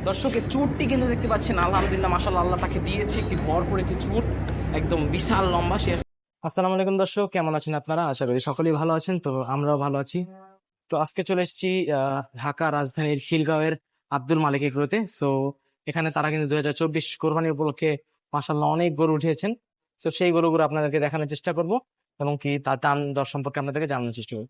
দর্শকের চুটটি কিন্তু দেখতে পাচ্ছেন, আলহামদুলিল্লাহ মাশাআল্লাহ, আল্লাহ তাকে দিয়েছে একটি ভরপুর একটি চুট, একদম বিশাল লম্বা সে। আসসালামু আলাইকুম দর্শক, কেমন আছেন আপনারা? আশা করি সকলেই ভালো আছেন। তো আমরাও ভালো আছি। তো আজকে চলে এসেছি ঢাকা রাজধানীর খিলগাঁওয়ের আব্দুল মালিক এগ্রোতে। সো এখানে তারা কিন্তু 2024 কোরবানি উপলক্ষে মাশাআল্লাহ অনেক গরু উঠিয়েছেন। তো সেই গরুগুলো আপনাদেরকে দেখানোর চেষ্টা করব এবং কি তার দাম দর সম্পর্কে আপনাদেরকে জানানোর চেষ্টা করব।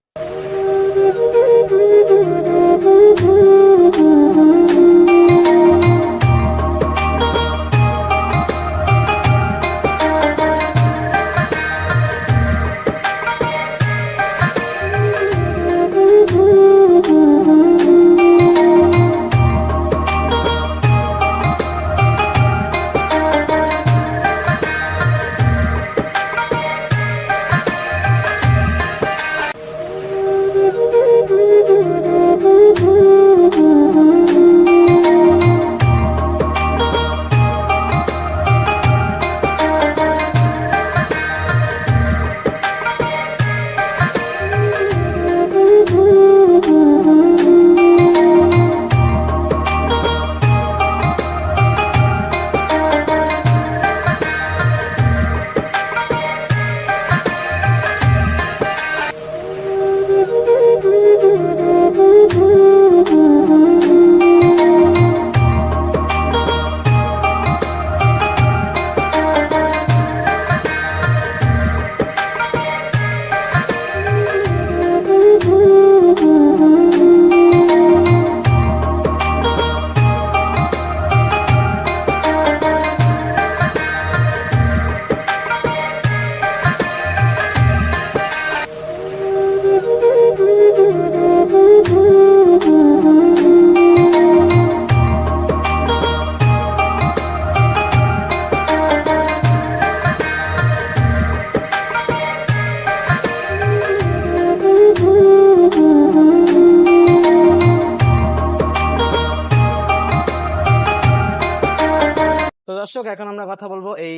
তো দর্শক, এখন আমরা কথা বলবো এই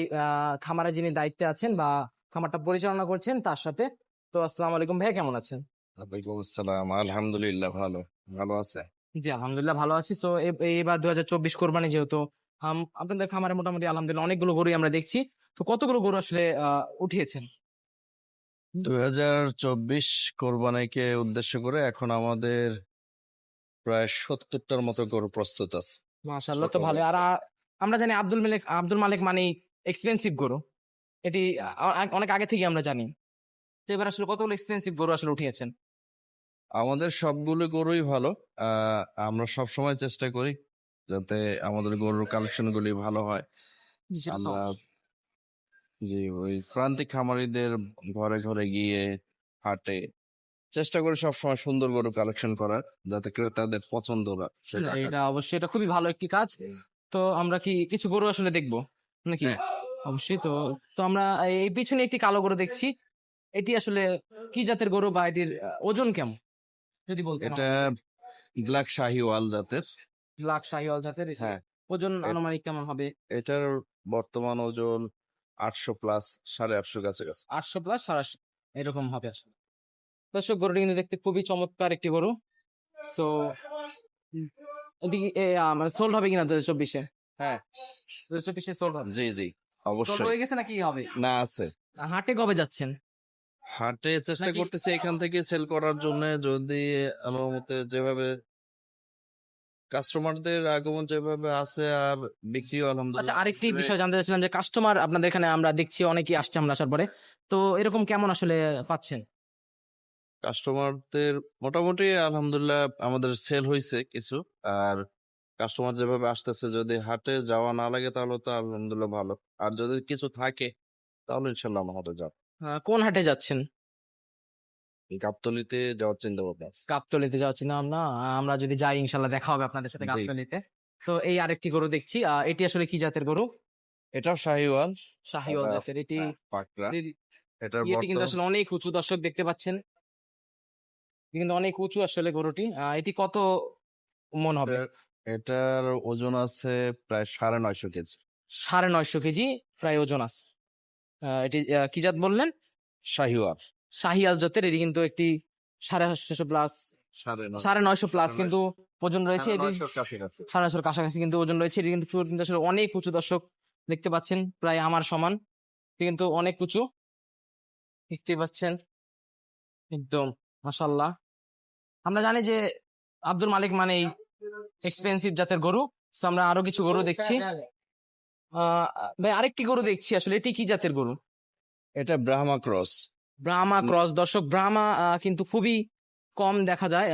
খামারে যিনি দায়িত্বে আছেন বা খামারটা পরিচালনা করছেন তার সাথে। তো আসসালামু আলাইকুম ভাই, কেমন আছেন? ওয়ালাইকুম আসসালাম, আলহামদুলিল্লাহ ভালো। ভালো আছে? জি আলহামদুলিল্লাহ ভালো আছি। তো এবার 2024 কোরবানি যেহেতু, আপনাদের খামারে মোটামুটি আলহামদুলিল্লাহ অনেকগুলো গরুই আমরা দেখছি। তো কতগুলো গরু আসলে উঠিয়েছেন? 2024 কোরবানিকে উদ্দেশ্য করে এখন আমাদের প্রায় 70টার মতো গরু প্রস্তুত আছে। মাশাআল্লাহ, ছোট তো ভালো। বড়। আর আমরা জানি আব্দুল মালিক মানে এক্সপেন্সিভ গরু, এটি অনেক আগে থেকে আমরা জানি। তো এবার আসলে কতগুলো এক্সপেন্সিভ গরু আসলে উঠিয়েছেন? আমাদের সবগুলো গরুই ভালো। আমরা সব সময় চেষ্টা করি যাতে আমাদের গরুর কালেকশন গুলি ভালো হয়। জি, সেটা তো আমরা অবশ্যই। যে ওই প্রান্তিক খামারিদের ঘরে ঘরে গিয়ে হাটে চেষ্টা করি সবসময় সুন্দর গরু কালেকশন করার, যাতে ক্রেতাদের পছন্দ হয় সেটা। এটা অবশ্যই, এটা খুবই ভালো একটি কাজ। তো আমরা কি কিছু গরু আসলে দেখবো নাকি? হ্যাঁ, অবশ্যই। তো তো আমরা এই পিছনে একটি কালো গরু দেখছি, এটি আসলে কি জাতের গরু বা এটির ওজন কেমন যদি বলতেন এটা আমাদেরকে? ব্ল্যাক শাহিওয়াল জাতের। ব্ল্যাক শাহিওয়াল জাতের, হ্যাঁ, ওজন এ- আনুমানিক কেমন হবে? এটার বর্তমান ওজন 800 প্লাস, 850 কাছাকাছি। 800 প্লাস 850 এরকম হবে আসলে। দর্শক, গরুটি কিন্তু দেখতে খুবই চমৎকার একটি গরু। সো এটি মানে সোল্ড হবে কিনা 2024-এ? হ্যাঁ, 2024-এ সোল্ড হবে? জি জি, সোল্ড অবশ্যই। হয়ে গেছে নাকি হবে? না, আছে। হাটে কবে যাচ্ছেন হাটে চেষ্টা নাকি? করতেছি এখান থেকে সেল করার জন্য, যদি আমার মতে যেভাবে কাস্টমারদের আগমন যেভাবে আছে আর বিক্রিও আচ্ছা, আলহামদুলিল্লাহ আরেকটি বিষয় জানতে চাচ্ছিলাম যে কাস্টমার আপনাদের এখানে আমরা দেখছি অনেকেই আসছে আমরা আসার পরে। তো এরকম কেমন আসলে পাচ্ছেন? কাস্টমারদের মোটামুটি আলহামদুলিল্লাহ আমাদের সেল হয়েছে কিছু। আর কাস্টমার যেভাবে আসতেছে, যদি হাটে যাওয়া না লাগে তাহলে তো আলহামদুলিল্লাহ ভালো। আর যদি কিছু থাকে তাহলে ইনশাল্লাহ আমার হাটে যাবো। কোন হাটে যাচ্ছেন? গাবতলীতে যাওয়ার চিন্তা ভাবনা আছে। গাবতলীতে যাওয়া চিন্তা ভাবনা? আমরা যদি যাই ইনশাল্লাহ দেখা হবে আপনাদের সাথে জি, গাবতলীতে। তো এই আরেকটি গরু দেখছি, এটি আসলে কি জাতের গরু? এটাও শাহিওয়াল। শাহিওয়াল এটা জাতের। এটি পাকড়া। এটি- এটার ইয়েটি কিন্তু বর্তমান আসলে অনেক উঁচু, দর্শক দেখতে পাচ্ছেন, কিন্তু অনেক উঁচু আসলে গরুটি। এটি কত মন হবে? এটার এটার ওজন আছে প্রায় 950 কেজি। 950 কেজি প্রায় ওজন আছে। এটি কি জাত বললেন? শাহিওয়াল। শাহিয়াল জাতের। এটি কিন্তু একটি 850 প্লাস 950 প্লাস কিন্তু ওজন রয়েছে। এটি 950 কাছাকাছি। 950 কাছাকাছি কিন্তু ওজন রয়েছে। এটি কিন্তু চুল কিন্তু আসলে অনেক উঁচু, দর্শক দেখতে পাচ্ছেন, প্রায় আমার সমান। এটি কিন্তু অনেক উঁচু, দেখতে পাচ্ছেন একদম মাশাআল্লাহ। আমরা জানি যে আব্দুল মালিক মানেই এক্সপেন্সিভ জাতের গরু। So আমরা আরো কিছু গরু দেখছি। ভাই আরেকটি গরু দেখছি, আসলে এটি কি জাতের গরু? এটা ব্রাহ্মা ক্রস। ব্রাহ্মা ক্রস। দর্শক ব্রাহ্মা কিন্তু খুবই কম দেখা যায়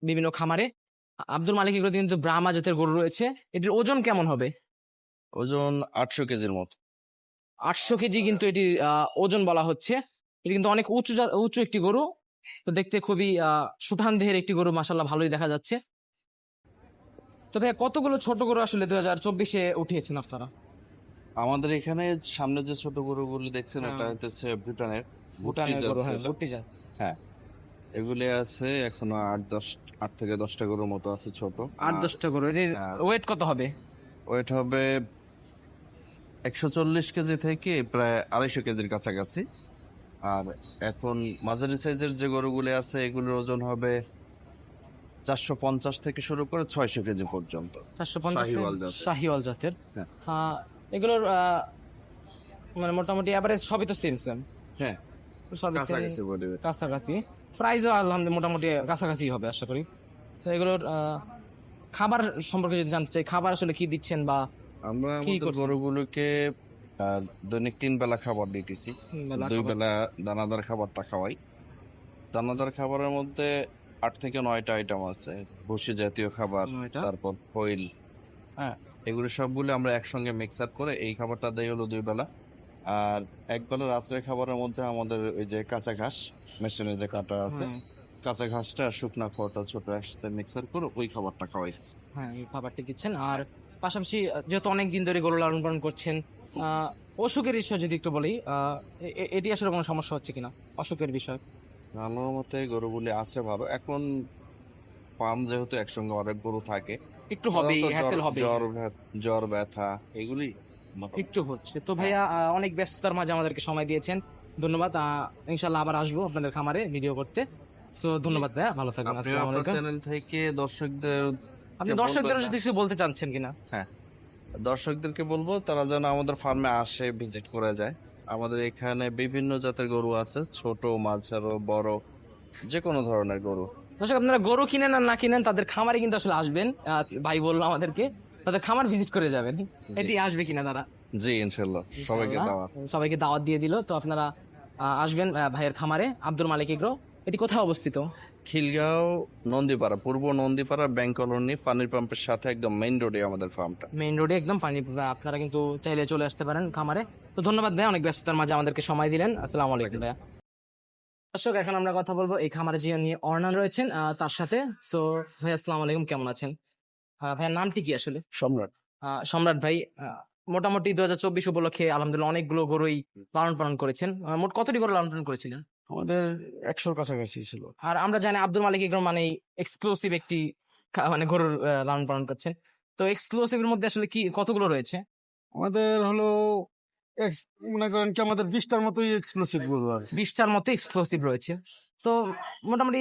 বিভিন্ন খামারে। আব্দুল মালিক এগুলোতে কিন্তু ব্রাহ্মা জাতের গরু রয়েছে। এটির ওজন কেমন হবে? ওজন 800 কেজির মতো। 800 কেজি কিন্তু এটির ওজন বলা হচ্ছে। এটি কিন্তু অনেক উঁচু একটি গরু। তো দেখতে খুবই সুঠাম দেহের একটি গরু, মাশাআল্লাহ ভালোই দেখা যাচ্ছে। তো ভাই কতগুলো ছোট গরু আসলে 2024-এ উঠিয়েছেন আপনারা? আমাদের এখানে সামনে যে ছোট গরুগুলি দেখছেন হ্যাঁ। এটা হচ্ছে ভুটানের ভুটানের জাত গরু, হ্যাঁ, যেটা। ভুট্টি জাত। হ্যাঁ, এগুলি আছে এখনো 8 থেকে 10টা গরুর মতো আছে ছোট। 8-10টা গরু। এটির আর ওয়েট কত হবে? ওয়েট হবে 140 কেজি থেকে প্রায় 250 কেজির কাছাকাছি। আর এখন মাঝারি সাইজের যে গরুগুলি আছে এগুলোর ওজন হবে 450 থেকে শুরু করে 600 কেজি পর্যন্ত। 450 শাহিওয়াল জাতের। শাহিওয়াল জাতের। হ্যাঁ। এগুলোর মানে মোটামুটি এভারেজ সবই তো সেম হ্যাঁ, সবই সেম, কাছাকাছি বলবে। কাছাকাছি। প্রাইসও আলহামদুলিল্লাহ মোটামুটি কাছাকাছি হবে আশা করি। তো এগুলোর খাবার সম্পর্কে যদি জানতে চাই, খাবার আসলে কি দিচ্ছেন বা আমরা কি আমাদের করছেন? গরুগুলোকে দৈনিক 3 বেলা খাবার দিতেছি। 2 বেলা দানাদার খাবারটা খাওয়াই। দানাদার খাবারের মধ্যে 8 থেকে 9টা আইটেম আছে। ভুসি জাতীয় খাবার, তারপর খৈল, হ্যাঁ, এগুলো সবগুলো আমরা একসঙ্গে মিক্সার করে এই খাবারটা দেই হলো 2 বেলা। আর এক বেলা রাত্রে খাবারের মধ্যে আমাদের ওই যে কাঁচা ঘাস, মেশিনে যে কাটা আছে, কাঁচা ঘাসটা আর শুকনা খড়টা ছোট একসাথে মিক্সার করে ওই খাবারটা খাওয়াইছি। হ্যাঁ, এই খাবারটি দিচ্ছেন। আর পাশাপাশি যেহেতু অনেক দিন ধরে গরু লালন পালন করছেন, অসুখের বিষয় যদি একটু বলি, এটি আসলে কোনো সমস্যা হচ্ছে কিনা অসুখের বিষয়? আমার মতে গরুগুলি আছে ভালো। এখন ফার্ম যেহেতু একসঙ্গে অনেক গরু থাকে, একটু হবে, সাধারণত হ্যাসেল হবে, জ্বর ব্যথা এগুলি একটু হচ্ছে। তো ভাইয়া অনেক ব্যস্ততার মাঝে আমাদেরকে সময় দিয়েছেন, ধন্যবাদ। ইনশাল্লাহ আবার আসবো আপনাদের খামারে ভিডিও করতে। সো ধন্যবাদ ভাইয়া, ভালো থাকবেন। আপনি আসসালামু আপনার আলাইকুম। চ্যানেল থেকে দর্শকদের আপনি দর্শকদের যদি কিছু বলতে চাচ্ছেন কিনা? হ্যাঁ, দর্শকদেরকে বলবো তারা যেন আমাদের ফার্মে আসে, ভিজিট করে যায়। আমাদের এখানে বিভিন্ন জাতের গরু আছে, ছোট মাঝারো বড় যে কোনো ধরনের গরু। দর্শক আপনারা গরু কিনেন আর না কিনেন, তাদের খামারে কিন্তু আসলে আসবেন। ভাই বললো আমাদেরকে তাদের খামার ভিজিট করে যাবেন। এটি আসবে কিনা তারা? জি ইনশাল্লাহ, সবাইকে দাওয়াত। সবাইকে দাওয়াত দিয়ে দিল। তো আপনারা আসবেন ভাইয়ের খামারে, আব্দুল মালিক এগ্রো। এটি কোথায় অবস্থিত? খিলগাঁও নন্দীপাড়া, পূর্ব নন্দীপাড়া ব্যাংক কলোনি, পানির পাম্পের সাথে একদম মেইন রোডে আমাদের ফার্মটা। মেইন রোডে একদম পানি। আপনারা কিন্তু চাইলে চলে আসতে পারেন খামারে। তো ধন্যবাদ ভাইয়া, অনেক ব্যস্ততার মাঝে আমাদেরকে সময় দিলেন। আসসালামু আলাইকুম ভাইয়া। দর্শক এখন আমরা কথা বলবো এই খামারে যিনি অর্নার রয়েছেন তার সাথে। সো ভাই আসসালামু আলাইকুম, কেমন আছেন? ভাইয়ার নামটি কি আসলে? সম্রাট। সম্রাট ভাই, মোটামুটি 2024 উপলক্ষে আলহামদুলিল্লাহ অনেকগুলো গরুই লালন পালন করেছেন। মোট কতটি গরু লালন পালন করেছিলেন? আমাদের 100 কাছাকাছি ছিল। আর আমরা জানি আব্দুল মালিক এগ্রো মানে এক্সক্লুসিভ একটি মানে গরুর লালন পালন করছেন। তো এক্সক্লুসিভের মধ্যে আসলে কি কতগুলো রয়েছে? আমাদের হলো মনে করেন কি আমাদের 20টার মতোই এক্সক্লুসিভ গরু আর 20টার মতো এক্সক্লুসিভ রয়েছে। তো মোটামুটি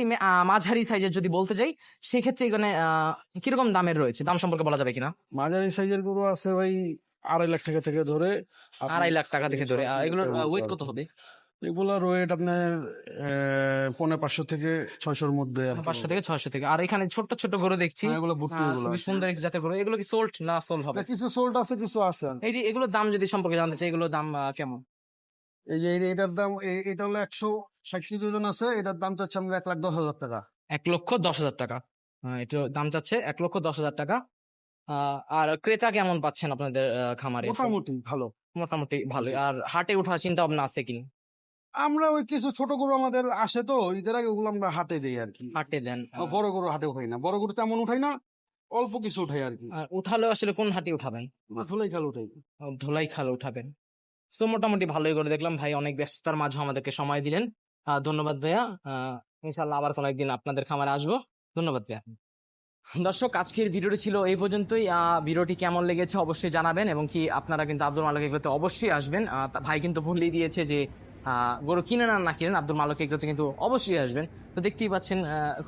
মাঝারি সাইজের যদি বলতে যাই, সেক্ষেত্রে এখানে কিরকম দামের রয়েছে, দাম সম্পর্কে বলা যাবে কিনা? মাঝারি সাইজের গরু আছে ভাই 2.5 লাখ টাকা থেকে ধরে 2.5 লাখ টাকা থেকে ধরে। এগুলোর ওয়েট কত হবে? এগুলোর ওয়েট আপনার 550 থেকে 600-র মধ্যে আর কি। 500 থেকে 600 থেকে। আর এখানে ছোট ছোট গরু দেখছি, হ্যাঁ, এগুলো ভুট্টি গরু খুবই আছে। সুন্দর এক জাতের গরু। এগুলো কি সোল্ড না সোল হবে? কিছু সোল্ড আছে, কিছু আছে। এগুলোর দাম যদি সম্পর্কে জানতে চাই, এগুলোর দাম কেমন? এই যে এটার দাম এটা হলো 160 কেজি ওজন আছে। এটার দাম চাচ্ছে আমরা 1,10,000 টাকা। 1,10,000 টাকা। এটার দাম চাচ্ছে 1,10,000 টাকা। আর ক্রেতা কেমন পাচ্ছেন আপনাদের খামারে? মোটামুটি ভালো। মোটামুটি ভালোই। আর হাটে ওঠার চিন্তা ভাবনা আছে কি? আমরা ওই কিছু ছোট গরু আমাদের আসে তো ঈদের আগে, ওগুলো আমরা হাটে দিই আর কি। হাটে দেন? বড় গরু হাটে উঠাই না, বড় গরু তেমন উঠাই না, অল্প কিছু উঠাই আর কি। আর উঠালেও আসলে কোন হাটে উঠাবেন? ধুলাই খাল উঠাই। ধোলাই খালে উঠাবেন। সো মোটামুটি ভালোই করে দেখলাম। ভাই অনেক ব্যস্ততার মাঝে আমাদেরকে সময় দিলেন, ধন্যবাদ ভাইয়া। ইনশাল্লাহ আবার কোনো একদিন আপনাদের খামারে আসবো। ধন্যবাদ ভাইয়া। দর্শক আজকের ভিডিওটি ছিল এই পর্যন্তই। ভিডিওটি কেমন লেগেছে অবশ্যই জানাবেন, এবং কি আপনারা কিন্তু আব্দুল মালিক এগুলোতে অবশ্যই আসবেন। ভাই কিন্তু বলেই দিয়েছে যে গরু কিনেন আর না কিনেন, আব্দুল মালিক এগুলোতে কিন্তু অবশ্যই আসবেন। তো দেখতেই পাচ্ছেন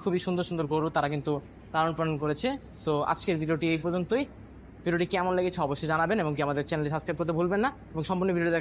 খুবই সুন্দর সুন্দর গরু তারা কিন্তু লালন পালন করেছে। সো আজকের ভিডিওটি এই পর্যন্তই। ভিডিওটি কেমন লেগেছে অবশ্যই জানাবেন এবং কি আমাদের চ্যানেলটি সাবস্ক্রাইব করতে ভুলবেন না এবং সম্পূর্ণ ভিডিও দেখার জন্য